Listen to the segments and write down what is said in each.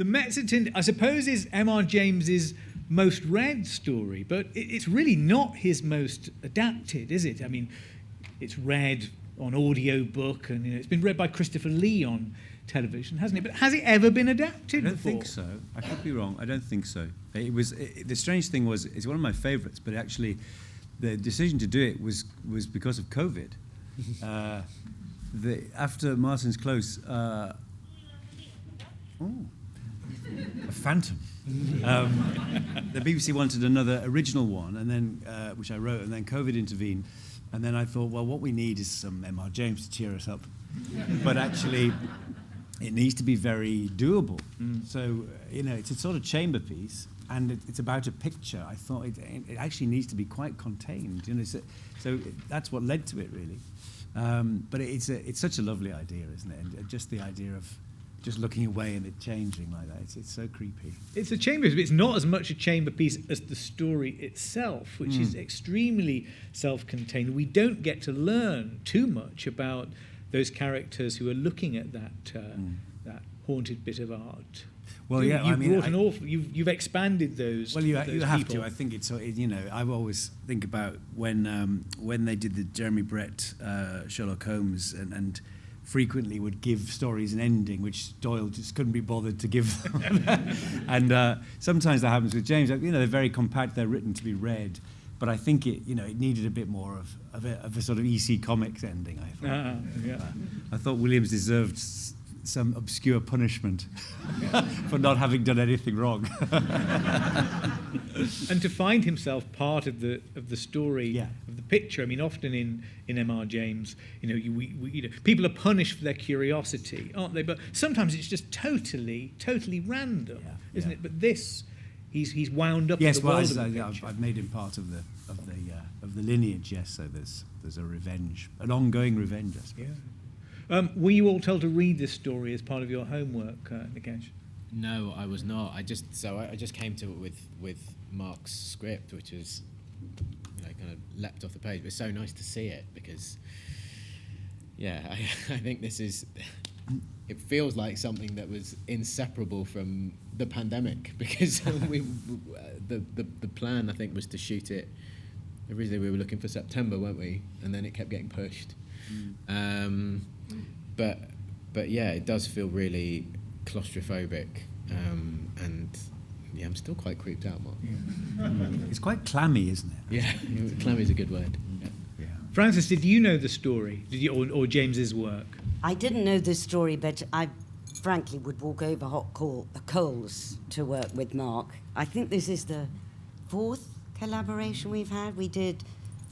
The Mezzotint, I suppose, is M.R. James's most read story, but it's really not his most adapted, is it? I mean, it's read on audio book, and it's been read by Christopher Lee on television, hasn't it? But has it ever been adapted? I don't think so. I could be wrong. I don't think so. The strange thing was, it's one of my favourites, but actually, the decision to do it was because of COVID. After Martin's Close, a phantom. The BBC wanted another original one, and then which I wrote, and then COVID intervened, and then I thought, well, what we need is some M.R. James to cheer us up, but actually, it needs to be very doable. So it's a sort of chamber piece, and it's about a picture. I thought it actually needs to be quite contained. So that's what led to it, really. But it's such a lovely idea, isn't it? And just the idea of just looking away and it changing like that. It's so creepy. It's a chamber piece, but it's not as much a chamber piece as the story itself, which is extremely self-contained. We don't get to learn too much about those characters who are looking at that haunted bit of art. Well, you've expanded those. Well, you have people. to. I think it's I always think about when they did the Jeremy Brett Sherlock Holmes and frequently would give stories an ending which Doyle just couldn't be bothered to give them. And sometimes that happens with James. They're very compact. They're written to be read. But I think it needed a bit more of a sort of EC Comics ending, I thought. I thought Williams deserved some obscure punishment for not having done anything wrong. And to find himself part of the story, of the picture. I mean, often in M.R. James, people are punished for their curiosity, aren't they? But sometimes it's just totally random, isn't it? But this, he's wound up. Yes, the world of the picture. I've made him part of the lineage. Yes, so there's a revenge, an ongoing revenge, I suppose. Yeah. Were you all told to read this story as part of your homework, Nikesh? No, I was not. I just came to it with Mark's script, which is kind of leapt off the page. But it's so nice to see it because, I think this is. It feels like something that was inseparable from the pandemic because the plan I think was to shoot it. Originally we were looking for September, weren't we? And then it kept getting pushed. But it does feel really claustrophobic, and I'm still quite creeped out, Mark. It's quite clammy, isn't it? Yeah, clammy is a good word. Yeah. Frances, did you know the story? Did you, or James's work? I didn't know this story, but I frankly would walk over hot coals to work with Mark. I think this is the 4th collaboration we've had. We did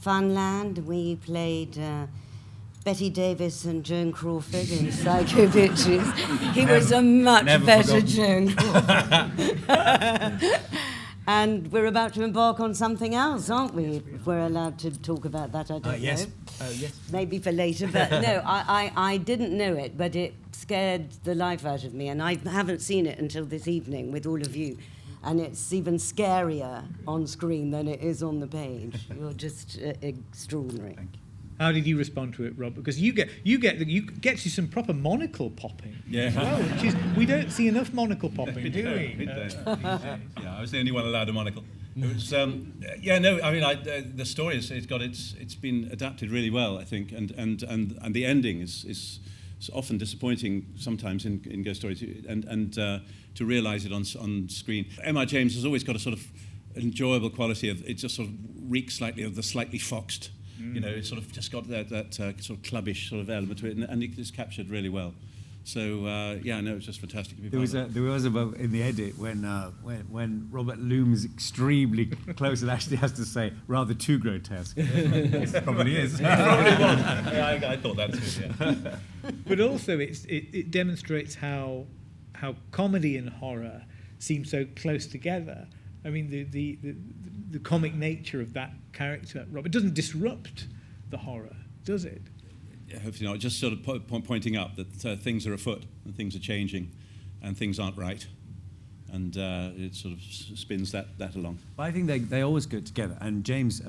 Funland. We played Betty Davis and Joan Crawford in Psycho Bitches. He was a much better Joan Crawford. And we're about to embark on something else, aren't we? If we're allowed to talk about that, I don't know. Yes. Maybe for later, but no, I didn't know it, but it scared the life out of me, and I haven't seen it until this evening with all of you. And it's even scarier on screen than it is on the page. You're just extraordinary. Thank you. How did you respond to it, Rob? Because you get you some proper monocle popping. Yeah. As well, which is, we don't see enough monocle popping, do we? We don't. Yeah, I was the only one allowed a monocle. It was, the story it's been adapted really well, I think, and the ending is often disappointing sometimes in ghost stories, and to realise it on screen. M.R. James has always got a sort of enjoyable quality of it. Just sort of reeks slightly of the slightly foxed. It's sort of just got that sort of clubbish sort of element to it, and it's captured really well. So it's just fantastic. There was a moment in the edit when Robert looms extremely close and actually has to say rather too grotesque. It probably is. It probably was. I thought that too. Yeah. But also, it demonstrates how comedy and horror seem so close together. I mean, the comic nature of that character, Robert, doesn't disrupt the horror, does it? Yeah, hopefully not. Just sort of pointing up that things are afoot and things are changing and things aren't right. And it sort of spins that along. But I think they always go together. And James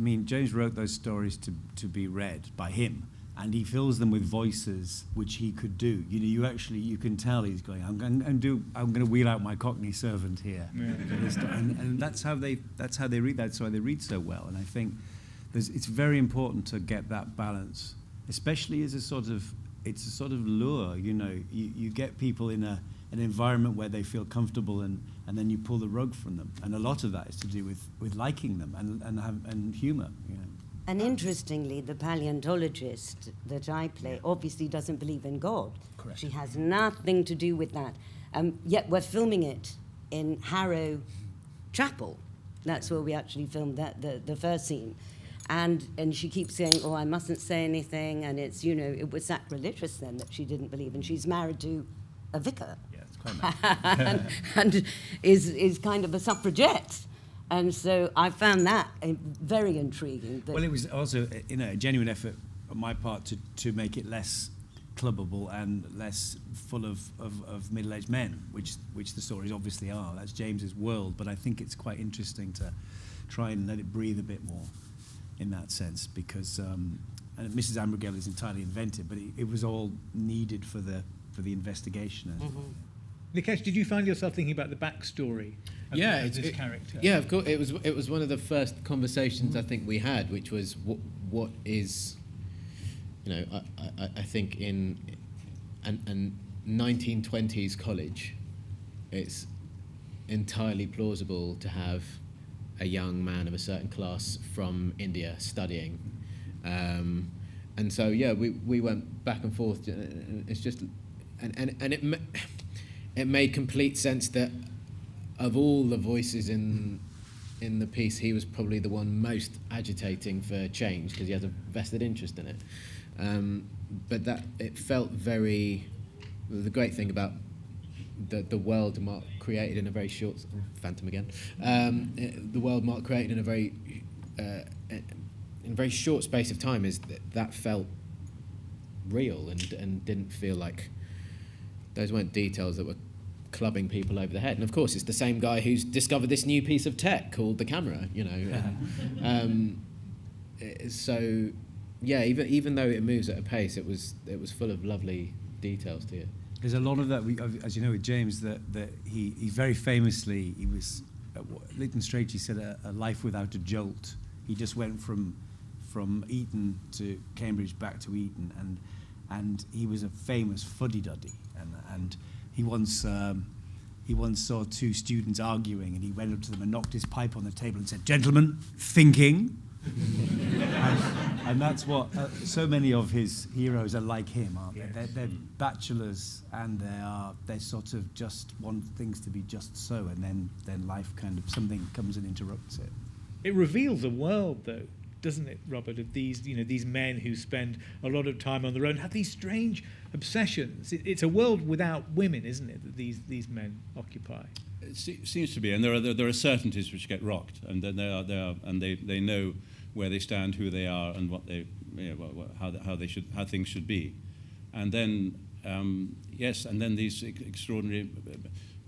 wrote those stories to be read by him. and he fills them with voices which he could do. You can tell he's going, I'm going to wheel out my Cockney servant here. Yeah. And that's how they read. That's why they read so well. And I think it's very important to get that balance, especially as it's a sort of lure. You get people in an environment where they feel comfortable, and then you pull the rug from them. And a lot of that is to do with liking them and humour. And interestingly, the paleontologist that I play obviously doesn't believe in God. Correct. She has nothing to do with that. Yet we're filming it in Harrow Chapel. That's where we actually filmed the first scene. And she keeps saying, oh, I mustn't say anything. And it's, it was sacrilegious then that she didn't believe. And she's married to a vicar. Yeah, it's quite nice. and is kind of a suffragette. And so I found that very intriguing. Well, it was also a genuine effort on my part to make it less clubbable and less full of middle-aged men, which the stories obviously are. That's James's world, but I think it's quite interesting to try and let it breathe a bit more in that sense, because and Mrs. Ambergale is entirely invented, but it was all needed for the investigation. Mm-hmm. Nikesh, did you find yourself thinking about the backstory of this character? Yeah, of course. It was one of the first conversations I think we had, which was what is, I think in an 1920s college, it's entirely plausible to have a young man of a certain class from India studying, and so we went back and forth. It's just, and it made complete sense that of all the voices in the piece, he was probably the one most agitating for change because he has a vested interest in it. But that it felt very. The great thing about the world Mark created in a very short Phantom again. The world Mark created in a very short space of time is that felt real and didn't feel like those weren't details that were clubbing people over the head. And of course, it's the same guy who's discovered this new piece of tech called the camera. So yeah, even though it moves at a pace, it was full of lovely details to it. There's a lot of that, as you know, with James, that he very famously, he was, Lytton Strachey said, a life without a jolt. He just went from Eton to Cambridge back to Eton, and he was a famous fuddy-duddy. And he once saw two students arguing, and he went up to them and knocked his pipe on the table and said, "Gentlemen, thinking." and that's what so many of his heroes are like him, aren't they? Yes. They're bachelors, and they sort of just want things to be just so, and then life kind of, something comes and interrupts it. It reveals a world, though, doesn't it, Robert, of these men who spend a lot of time on their own, have these strange obsessions. It's a world without women, isn't it, that these men occupy? It seems to be, and there are certainties which get rocked, and then they know where they stand, who they are, and what they, how things should be, and then and then these extraordinary,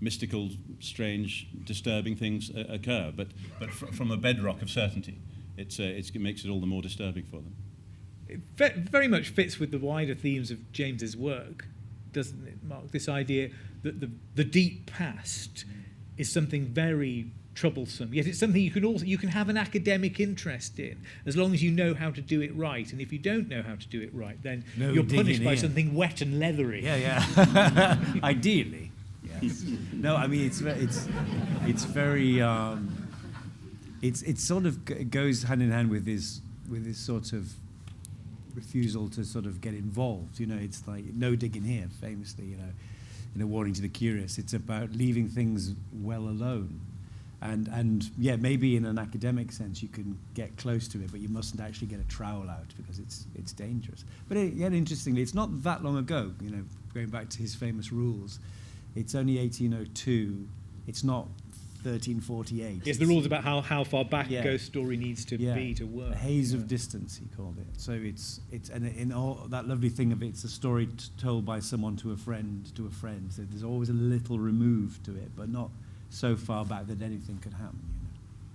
mystical, strange, disturbing things occur, but from a bedrock of certainty, it makes it all the more disturbing for them. It very much fits with the wider themes of James's work, doesn't it, Mark? This idea that the deep past is something very troublesome, yet it's something you can have an academic interest in, as long as you know how to do it right. And if you don't know how to do it right, then you're punished by something wet and leathery. Yeah. Ideally, yes. No, I mean it's very. It sort of goes hand in hand with this sort of refusal to sort of get involved. It's like no digging here, famously. In A Warning to the Curious, it's about leaving things well alone. And maybe in an academic sense you can get close to it, but you mustn't actually get a trowel out because it's dangerous. But interestingly, it's not that long ago. Going back to his famous rules, it's only 1802. It's not 1348. Yes, the rules about how far back a ghost story needs to be to work. A haze of distance, he called it. So it's and in all that lovely thing of it's a story told by someone to a friend. So there's always a little remove to it, but not so far back that anything could happen.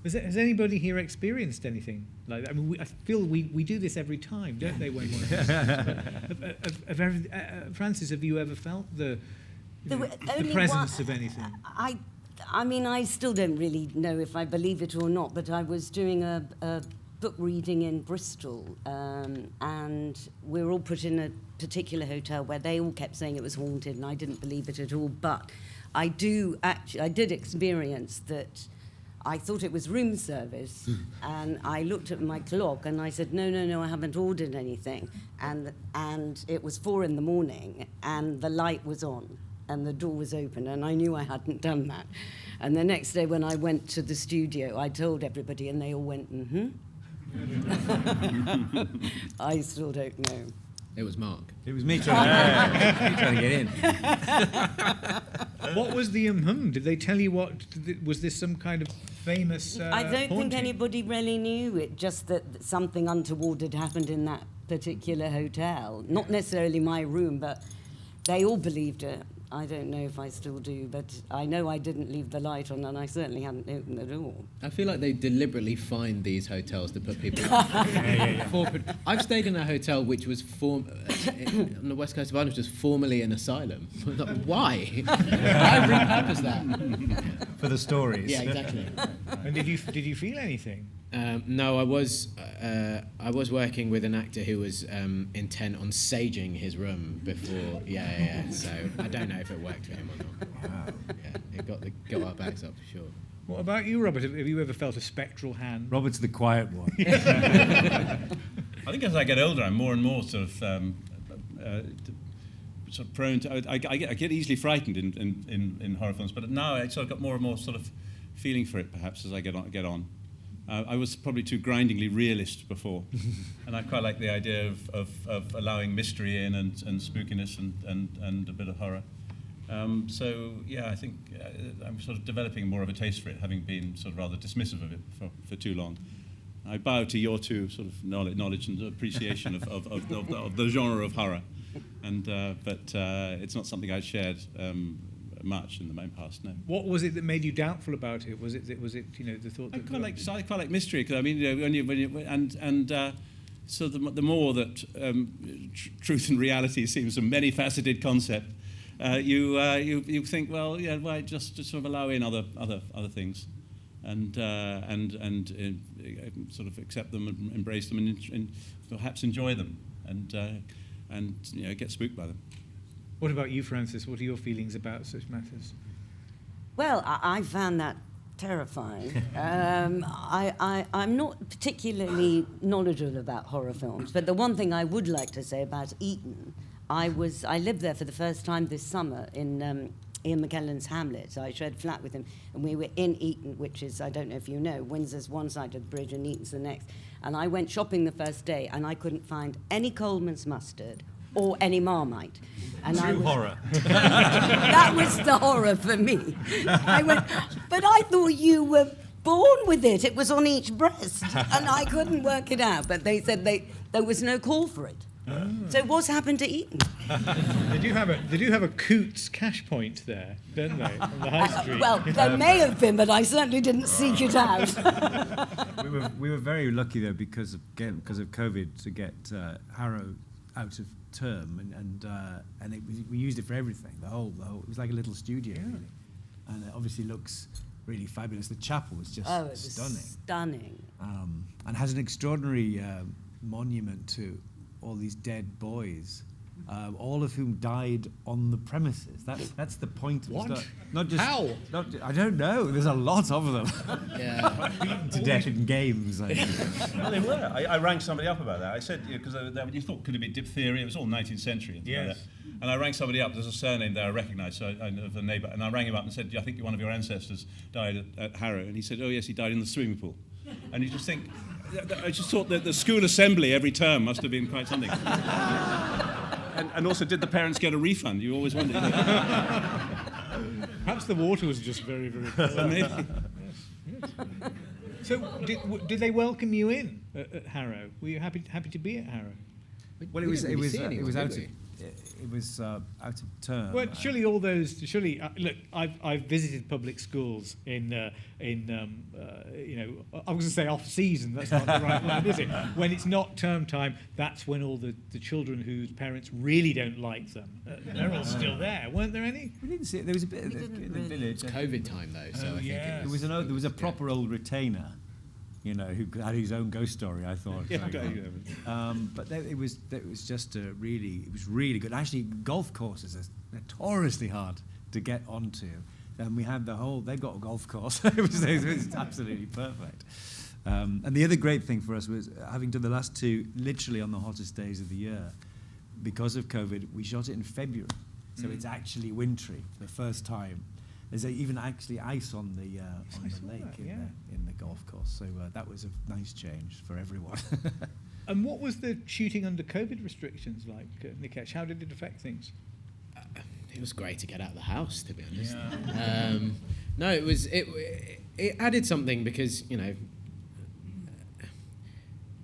Has anybody here experienced anything like that? I mean, I feel we do this every time, don't they? When Frances, have you ever felt the presence of anything? I mean, I still don't really know if I believe it or not, but I was doing a book reading in Bristol, and we were all put in a particular hotel where they all kept saying it was haunted, and I didn't believe it at all. But I did experience that. I thought it was room service, and I looked at my clock and I said, no, I haven't ordered anything. And it was 4 a.m, and the light was on and the door was open, and I knew I hadn't done that. And the next day when I went to the studio, I told everybody, and they all went, I still don't know. It was Mark. It was me trying to get in. What was the Did they tell you what? Was this some kind of famous I don't haunting? think anybody really knew it, just that something untoward had happened in that particular hotel. Not necessarily my room, but they all believed it. I don't know if I still do, but I know I didn't leave the light on, and I certainly hadn't opened the door. I feel like they deliberately find these hotels to put people. I've stayed in a hotel which was on the west coast of Ireland, which was formerly an asylum. Why? Why repurpose that? For the stories. Yeah, exactly. And did you feel anything? No, I was working with an actor who was intent on saging his room before. Yeah. So I don't know if it worked for him or not. Wow. Yeah, it got our backs up for sure. What about you, Robert? Have you ever felt a spectral hand? Robert's the quiet one. I think as I get older, I'm more and more sort of prone to. I get easily frightened in horror films, but now I sort of got more and more sort of feeling for it, perhaps, as I get on. I was probably too grindingly realist before, and I quite like the idea of allowing mystery in and spookiness and a bit of horror. So yeah, I think I'm sort of developing more of a taste for it, having been sort of rather dismissive of it for too long. I bow to your two sort of knowledge and appreciation of the genre of horror, but it's not something I shared much in the main past. No. What was it that made you doubtful about it? Was it the thought that I quite like mystery, because I mean so the more that truth and reality seems a many-faceted concept, you think, well, yeah, why just to sort of allow in other things, and sort of accept them and embrace them and perhaps enjoy them and get spooked by them. What about you, Frances? What are your feelings about such matters? Well, I found that terrifying. I'm not particularly knowledgeable about horror films, but the one thing I would like to say about Eton, I lived there for the first time this summer in Ian McKellen's Hamlet. I shared a flat with him, and we were in Eton, which is, I don't know if you know, Windsor's one side of the bridge and Eton's the next. And I went shopping the first day, and I couldn't find any Coleman's mustard or any Marmite. And horror. That was the horror for me. I went, but I thought you were born with it. It was on each breast. And I couldn't work it out. But they said there was no call for it. Oh. So what's happened to Eton? They do have a Coots cash point there, don't they, on the high street? Well, there may have been, but I certainly didn't seek it out. we were very lucky, though, because of COVID, to get Harrow out of term, and we used it for everything. The whole it was like a little studio, really. And it obviously looks really fabulous. The chapel was just stunning. And has an extraordinary monument to all these dead boys, all of whom died on the premises. That's the point of what? Not just how? I don't know. There's a lot of them. Yeah. To death in games. Well, they were. I rang somebody up about that. I said, because you thought, could it be diphtheria? It was all 19th century. Yes. Like that. And I rang somebody up. There's a surname there I recognised, so I know of a neighbour. And I rang him up and said, I think one of your ancestors died at Harrow. And he said, oh yes, he died in the swimming pool. And you just think, I just thought that the school assembly every term must have been quite something. And also, did the parents get a refund? You always wondered. Perhaps the water was just very, very cold. Yes. So, did they welcome you in at Harrow? Were you happy to be at Harrow? Well, it was out of it was out of term. Well, surely all those. Surely, look, I've visited public schools in you know, I was going to say off season. That's not the right word, is it? When it's not term time, that's when all the children whose parents really don't like them, they're all still there. Weren't there any? We didn't see it. There was a bit in the village. It's COVID time though, so I think There was a proper old retainer, you know, who had his own ghost story. I thought. But it was just it was really good. Actually, golf courses are notoriously hard to get onto, and we had they've got a golf course. it was absolutely perfect. And the other great thing for us was having done the last two literally on the hottest days of the year. Because of COVID, we shot it in February, so it's actually wintry for the first time. There's even actually ice on the lake in the golf course, so that was a nice change for everyone. And what was the shooting under COVID restrictions like, Nikesh? How did it affect things? it was great to get out of the house, to be honest. No, it added something because, you know,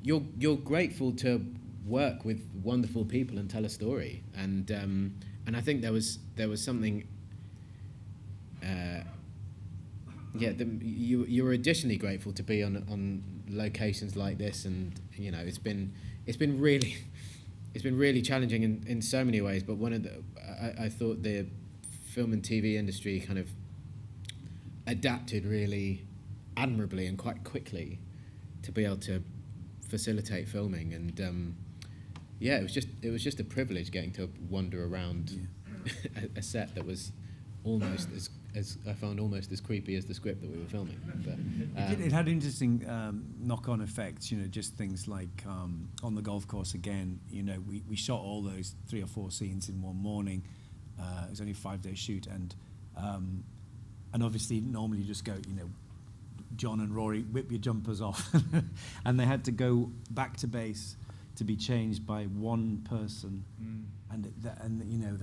you're grateful to work with wonderful people and tell a story, and I think there was something. You were additionally grateful to be on locations like this, and you know it's been really challenging in so many ways. But I thought the film and TV industry kind of adapted really admirably and quite quickly to be able to facilitate filming, and it was just a privilege getting to wander around a set that was almost as I found almost as creepy as the script that we were filming. But, it had interesting knock-on effects, you know, just things like on the golf course again, you know, we shot all those 3 or 4 scenes in one morning. It was only a 5-day shoot, and obviously normally you just go, you know, John and Rory, whip your jumpers off, and they had to go back to base to be changed by one person, and you know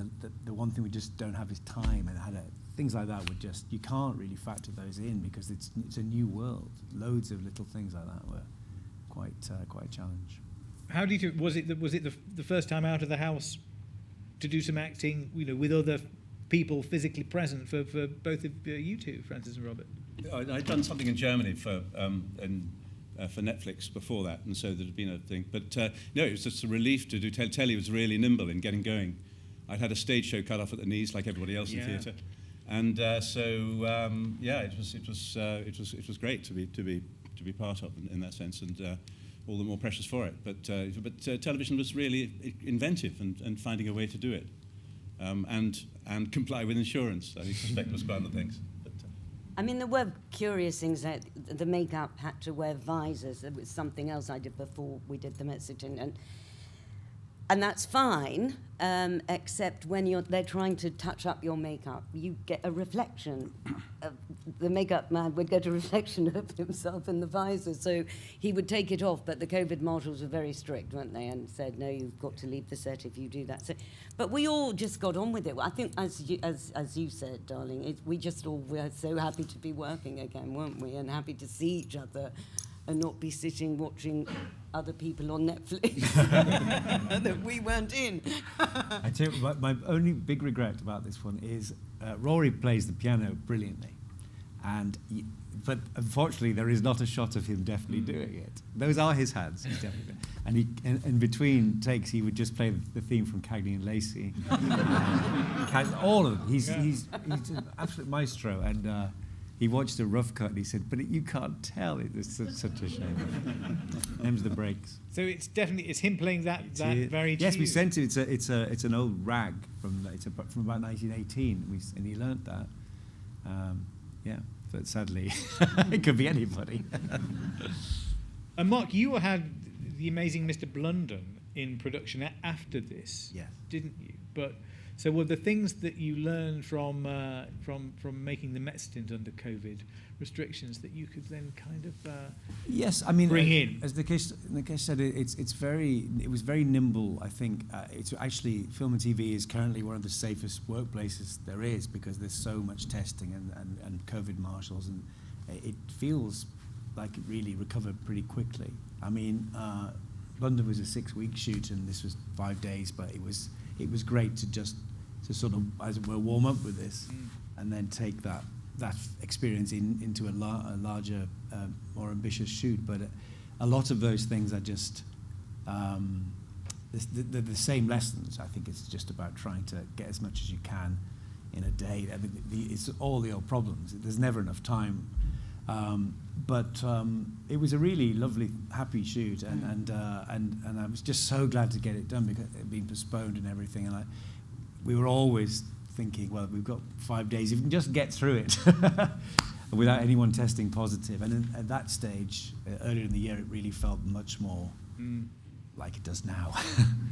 the one thing we just don't have is time, and things like that would just, you can't really factor those in because it's a new world. Loads of little things like that were quite a challenge. How did you? Was it the first time out of the house to do some acting, you know, with other people physically present for both of you two, Frances and Robert? I'd done something in Germany for Netflix before that, and so there had been a thing. But no, it was just a relief to do. Telly was really nimble in getting going. I'd had a stage show cut off at the knees, like everybody else in theatre, and it was great to be part of in that sense, and all the more precious for it. But television was really inventive and finding a way to do it, and comply with insurance. I suspect was one of the things. I mean, there were curious things that the makeup had to wear visors. There was something else I did before we did the Mezzotint, and that's fine, except when they're trying to touch up your makeup, you get a reflection. The makeup man would get a reflection of himself in the visor, so he would take it off. But the COVID marshals were very strict, weren't they, and said, no, you've got to leave the set if you do that. So, but we all just got on with it. I think, as you said, darling, we just all were so happy to be working again, weren't we, and happy to see each other and not be sitting watching other people on Netflix that we weren't in. I tell you, my only big regret about this one is Rory plays the piano brilliantly, but unfortunately there is not a shot of him definitely doing it. Those are his hands, he's definitely, and he in between takes he would just play the theme from Cagney and Lacey. All of them. He's an absolute maestro, and he watched a rough cut and he said, but you can't tell. It's such a shame. Them's the breaks. So it's him playing that very tune. Yes, we sent it. It's an old rag from about 1918, and he learnt that. But sadly, it could be anybody. And Mark, you had the amazing Mr. Blunden in production after this, yes, didn't you? But so were the things that you learned from making the Mezzotint under COVID restrictions that you could then kind of yes, I mean, bring in? As Nikesh said, it was very nimble. I think it's actually, film and TV is currently one of the safest workplaces there is because there's so much testing and COVID marshals, and it feels like it really recovered pretty quickly. I mean, London was a 6-week shoot and this was 5 days, but it was great to sort of, as it were, warm up with this, and then take that experience into a larger, more ambitious shoot. But a lot of those things are just the same lessons. I think it's just about trying to get as much as you can in a day. I mean, it's all the old problems. There's never enough time. But it was a really lovely, happy shoot, and I was just so glad to get it done because it had been postponed and everything. And we were always thinking, well, we've got 5 days, if we can just get through it without anyone testing positive. And at that stage, earlier in the year, it really felt much more like it does now,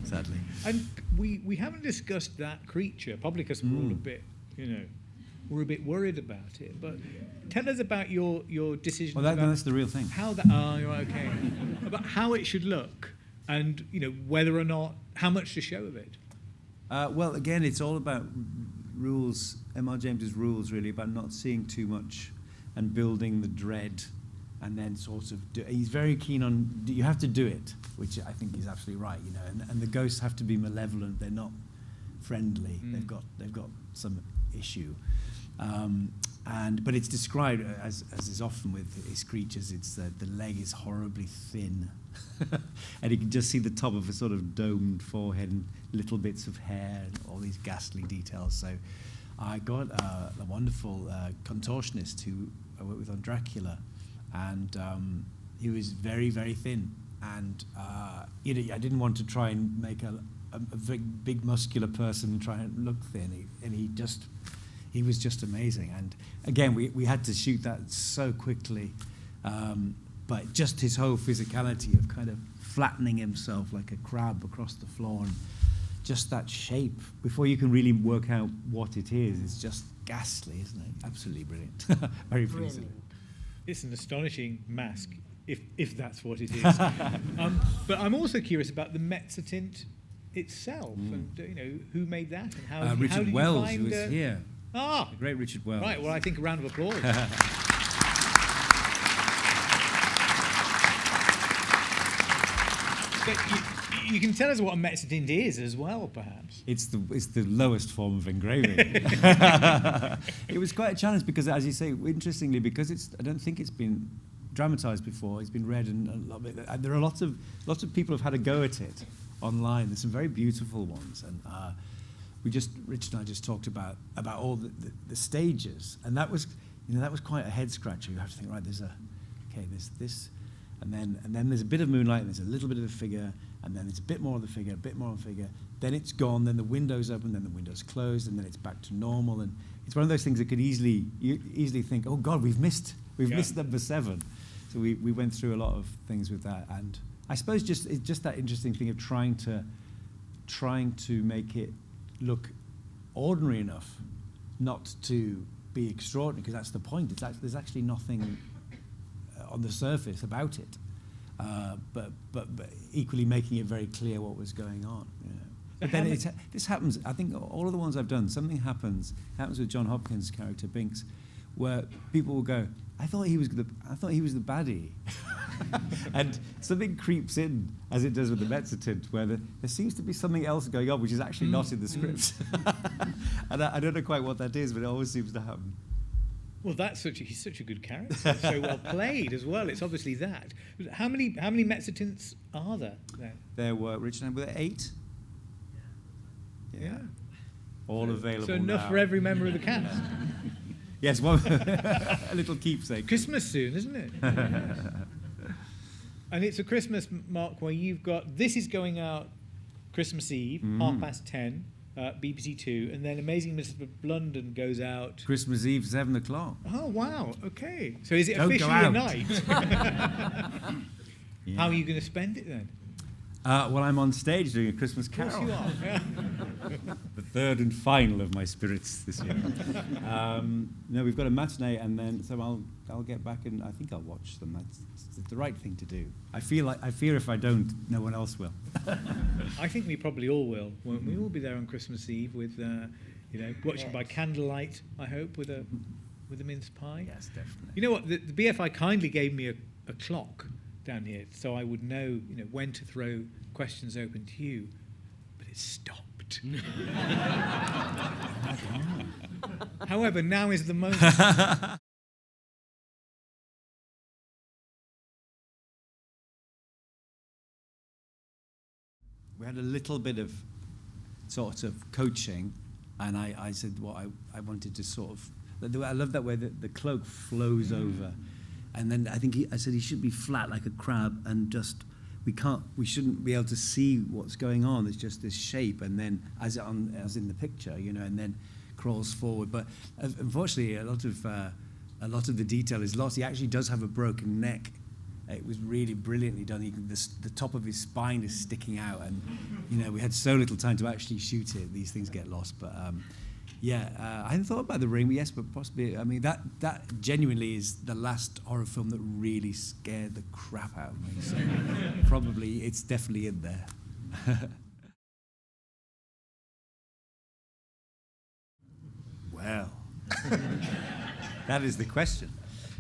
sadly. And we haven't discussed that creature, probably because we're all a bit, we're a bit worried about it. But tell us about your decision. Well, that's the real thing. How that? You're right, okay. About how it should look, and whether or not how much to show of it. Well, again, it's all about rules. M.R. James's rules, really, about not seeing too much and building the dread, and then sort of he's very keen on you have to do it, which I think is absolutely right. And the ghosts have to be malevolent. They're not friendly. They've got some issue. But it's described as is often with his creatures. It's the leg is horribly thin, and you can just see the top of a sort of domed forehead and little bits of hair and all these ghastly details. So I got a wonderful contortionist who I worked with on Dracula, and he was very, very thin, and I didn't want to try and make a big muscular person try and look thin, and he was just amazing. And again, we had to shoot that so quickly, but just his whole physicality of kind of flattening himself like a crab across the floor, and just that shape, before you can really work out what it is, it's just ghastly, isn't it? Absolutely brilliant. Very pleasing. It's an astonishing mask, if that's what it is. But I'm also curious about the Mezzotint itself, and who made that, and how Richard did you Wells, find, who was here. The great Richard Wells. Right, well, I think a round of applause. But you can tell us what a Mezzotint is as well, perhaps. It's the lowest form of engraving. It was quite a challenge because, as you say, interestingly, because I don't think it's been dramatised before. It's been read, and there are lots of people who've had a go at it online. There's some very beautiful ones, and Richard and I just talked about all the stages, and that was quite a head scratcher. You have to think, right, there's this, and then there's a bit of moonlight, and there's a little bit of the figure, and then there's a bit more of the figure, a bit more of the figure. Then it's gone. Then the window's open. Then the window's closed, and then it's back to normal. And it's one of those things that could easily think, oh God, we've missed number 7. So we went through a lot of things with that, and I suppose it's just that interesting thing of trying to make it look ordinary enough not to be extraordinary, because that's the point. There's actually nothing on the surface about it, but equally making it very clear what was going on. But then this happens. I think all of the ones I've done, something happens with John Hopkins' character Binks, where people will go, I thought he was the baddie. And something creeps in, as it does with the Mezzotint, where there seems to be something else going on which is actually not in the script. And I don't know quite what that is, but it always seems to happen. Well, he's such a good character, so well played as well. It's obviously that. How many Mezzotints are there? There were, Richard and I, were there 8? Yeah. All available. So enough now. for every member of the cast. Yes, one a little keepsake. Christmas soon, isn't it? And it's a Christmas, Mark, where this is going out Christmas Eve, 10:30, BBC 2, and then Amazing Mrs. London goes out Christmas Eve, 7 o'clock. Oh wow! Okay, so is it Don't officially go out. a night? How are you going to spend it then? Well, I'm on stage doing a Christmas Carol. Of course you are. Yeah. The third and final of my spirits this year. No, we've got a matinee, and then so I'll get back and I think I'll watch them. That's the right thing to do. I fear if I don't, no one else will. I think we probably all will. Won't we? We'll be there on Christmas Eve with, watching by candlelight. I hope with a mince pie. Yes, definitely. You know what? The BFI kindly gave me a clock down here, so I would know when to throw questions open to you. But it stopped. correct. However, now is the moment. We had a little bit of sort of coaching, and I said what I wanted to sort of. I love that way that the cloak flows over, and then I think I said he should be flat like a crab, and just we shouldn't be able to see what's going on. It's just this shape, and then as in the picture, and then crawls forward. But unfortunately, a lot of the detail is lost. He actually does have a broken neck. It was really brilliantly done. The top of his spine is sticking out, and we had so little time to actually shoot it. These things get lost, but I hadn't thought about The Ring. Yes, but possibly. I mean, that genuinely is the last horror film that really scared the crap out of me. So probably it's definitely in there. Well, that is the question.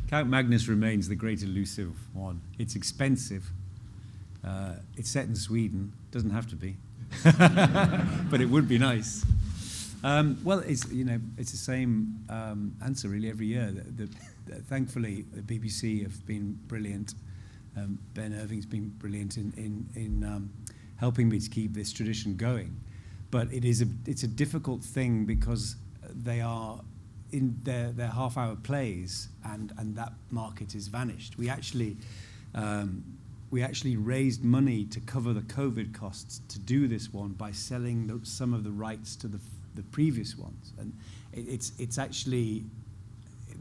Count Magnus remains the great elusive one. It's expensive. It's set in Sweden. Doesn't have to be, but it would be nice. Well, it's the same answer really every year. Thankfully, the BBC have been brilliant. Ben Irving's been brilliant in helping me to keep this tradition going. But it's a difficult thing because they are in their half-hour plays, and that market is vanished. We actually raised money to cover the COVID costs to do this one by selling some of the rights to the previous ones, and it's actually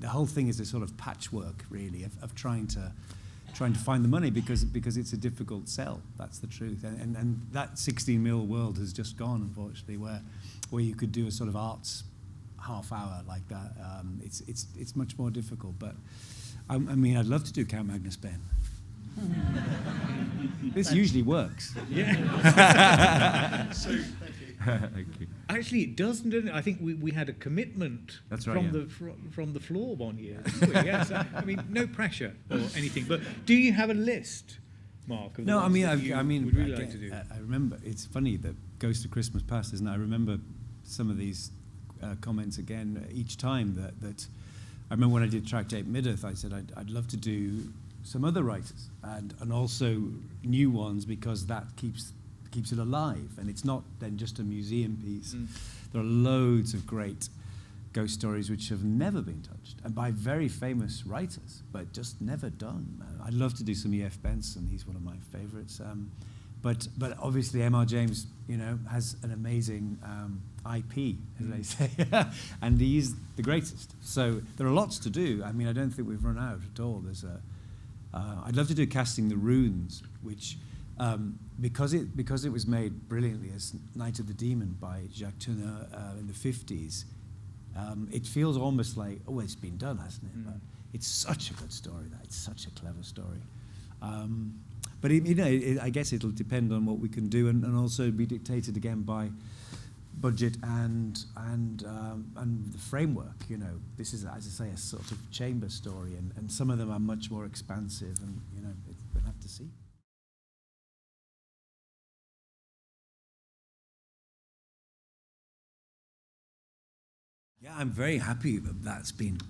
the whole thing is a sort of patchwork really of trying to find the money because it's a difficult sell. That's the truth, and that 16 mil world has just gone, unfortunately, where you could do a sort of arts half hour like that. It's much more difficult, but I mean, I'd love to do Count Magnus, Ben. This usually works. Yeah. So, Thank you. Actually, it doesn't. I think we had a commitment from the floor one year. Didn't we? Yes. I mean, no pressure or anything. But do you have a list, Mark? Of the ones that you would really like to do? I remember. It's funny that Ghost of Christmas Past, isn't it? I remember some of these comments again each time. That I remember when I did Tractate Middoth, I said I'd love to do some other writers and also new ones because that keeps it alive, and it's not then just a museum piece. There are loads of great ghost stories which have never been touched, and by very famous writers, but just never done. I'd love to do some E.F. Benson. He's one of my favourites. But obviously M.R. James, has an amazing IP, as they say, and he's the greatest. So there are lots to do. I mean, I don't think we've run out at all. I'd love to do Casting the Runes, which because it was made brilliantly as Night of the Demon by Jacques Tourneur in the 50s. It feels almost like, it's been done, hasn't it? But it's such a good story. It's such a clever story. But I guess it'll depend on what we can do, and also be dictated again by budget and the framework. This is, as I say, a sort of chamber story, and some of them are much more expansive, and we'll have to see. Yeah, I'm very happy that that's been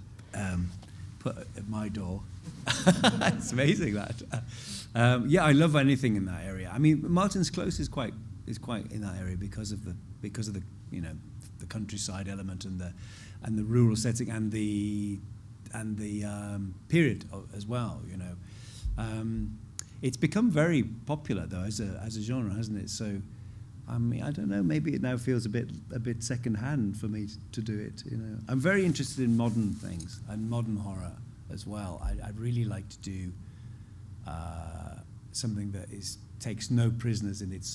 put at my door. It's amazing that. I love anything in that area. I mean, Martin's Close is quite in that area because of the the countryside element and the rural setting and the period as well. It's become very popular though as a genre, hasn't it? So. I mean, I don't know. Maybe it now feels a bit second-hand for me to do it. I'm very interested in modern things and modern horror as well. I'd really like to do something that takes no prisoners in its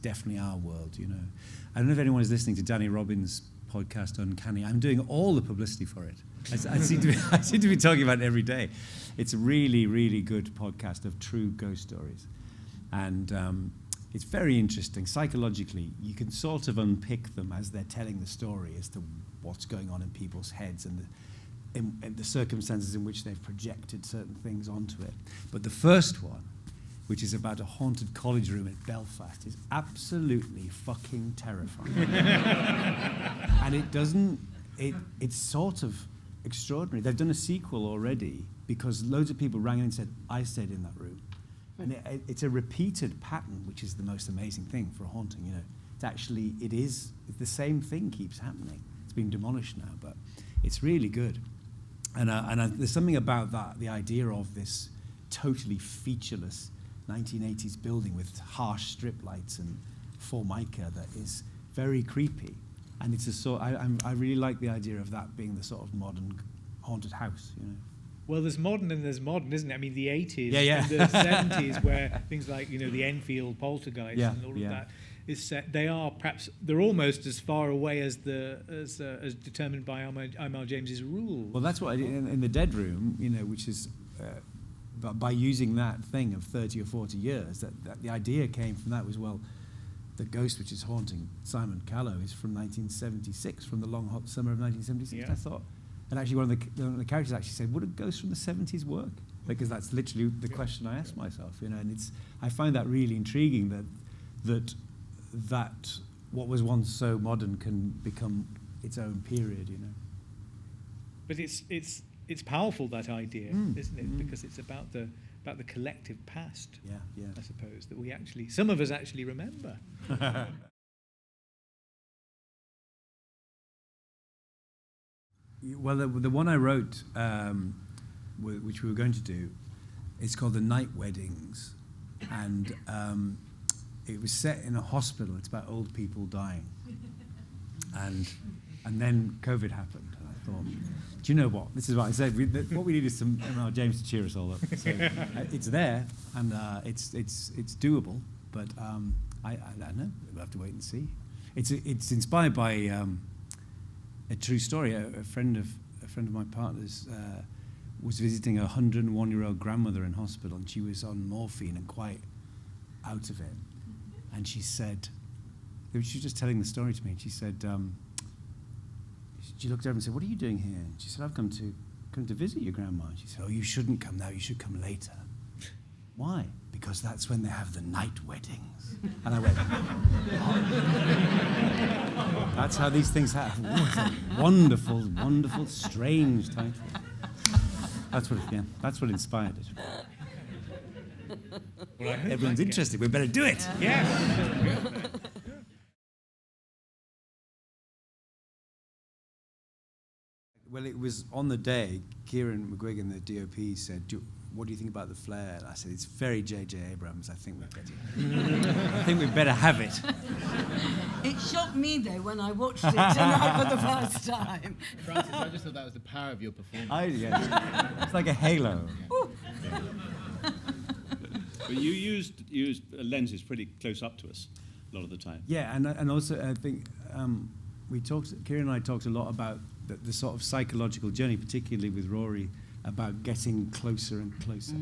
definitely our world. I don't know if anyone is listening to Danny Robbins' podcast Uncanny. I'm doing all the publicity for it. I seem to be talking about it every day. It's a really, really good podcast of true ghost stories, and. It's very interesting. Psychologically, you can sort of unpick them as they're telling the story as to what's going on in people's heads and the circumstances in which they've projected certain things onto it. But the first one which is about a haunted college room at Belfast, is absolutely fucking terrifying. And it's sort of extraordinary. They've done a sequel already because loads of people rang in and said, I stayed in that room. And it's a repeated pattern, which is the most amazing thing for a haunting, you know. It's the same thing keeps happening. It's been demolished now, but it's really good. And there's something about that, the idea of this totally featureless 1980s building with harsh strip lights and Formica that is very creepy. And it's I really like the idea of that being the sort of modern haunted house, you know. Well, there's modern and there's modern, isn't it? I mean, the 80s and the 70s, where things like, you know, the Enfield poltergeist and all of that is set. They're almost as far away as determined by Imar James's rule. Well, that's what I did in the Dead Room, you know, which is by using that thing of 30 or 40 years, that the idea came from that was, well, the ghost which is haunting Simon Callow is from 1976, from the long hot summer of 1976. Yeah. I thought. And actually, one of the characters actually said, "Would a ghost from the 70s work?" Because that's literally the question I asked myself, you know. And I find that really intriguing that what was once so modern can become its own period, you know. But it's powerful, that idea, isn't it? Because it's about the collective past. Yeah. I suppose that some of us actually remember. Well, the one I wrote, which we were going to do, is called The Night Weddings, and it was set in a hospital. It's about old people dying, and then COVID happened. And I thought, do you know what? This is what I said. What we need is some MR James to cheer us all up. So it's there, and it's doable, but I don't know. We'll have to wait and see. It's inspired by a true story. A friend of my partner's was visiting a 101-year-old grandmother in hospital, and she was on morphine and quite out of it. And she said, she was just telling the story to me, and she said, she looked over and said, "What are you doing here?" And she said, "I've come to visit your grandma." And she said, "Oh, you shouldn't come now, you should come later." "Why?" "Because that's when they have the night weddings." And I went, oh. That's how these things happen. Oh, it's a wonderful, wonderful, strange title. That's what inspired it. Well, everyone's interested. We better do it. Yeah. Well, it was on the day, Kieran McGuigan, the DOP, said, "What do you think about the flare?" And I said, "It's very J.J. Abrams. I think we'd better have it." It shocked me, though, when I watched it tonight for the first time. Frances, I just thought that was the power of your performance. It's like a halo. Yeah. But you used lenses pretty close up to us a lot of the time. Yeah, and also I think Kieran and I talked a lot about the sort of psychological journey, particularly with Rory, about getting closer and closer.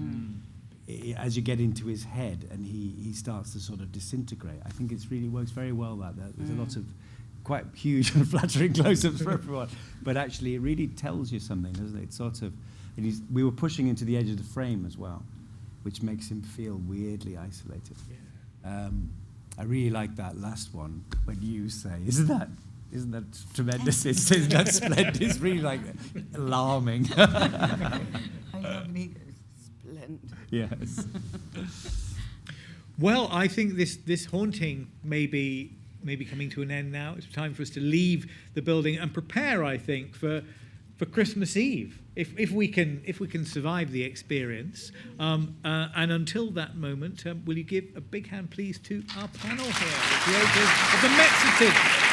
As you get into his head and he starts to sort of disintegrate. I think it really works very well that there's a lot of quite huge and flattering close-ups for everyone, but actually it really tells you something, doesn't it? It's sort of, we were pushing into the edge of the frame as well, which makes him feel weirdly isolated. Yeah. I really like that last one when you say, isn't that tremendous? Isn't that splendid? It's really like alarming. I love Nico. Splendid. Yes. Well, I think this haunting may be coming to an end now. It's time for us to leave the building and prepare, I think, for Christmas Eve, if we can survive the experience. And until that moment, will you give a big hand, please, to our panel here, the creators of the Mezzotint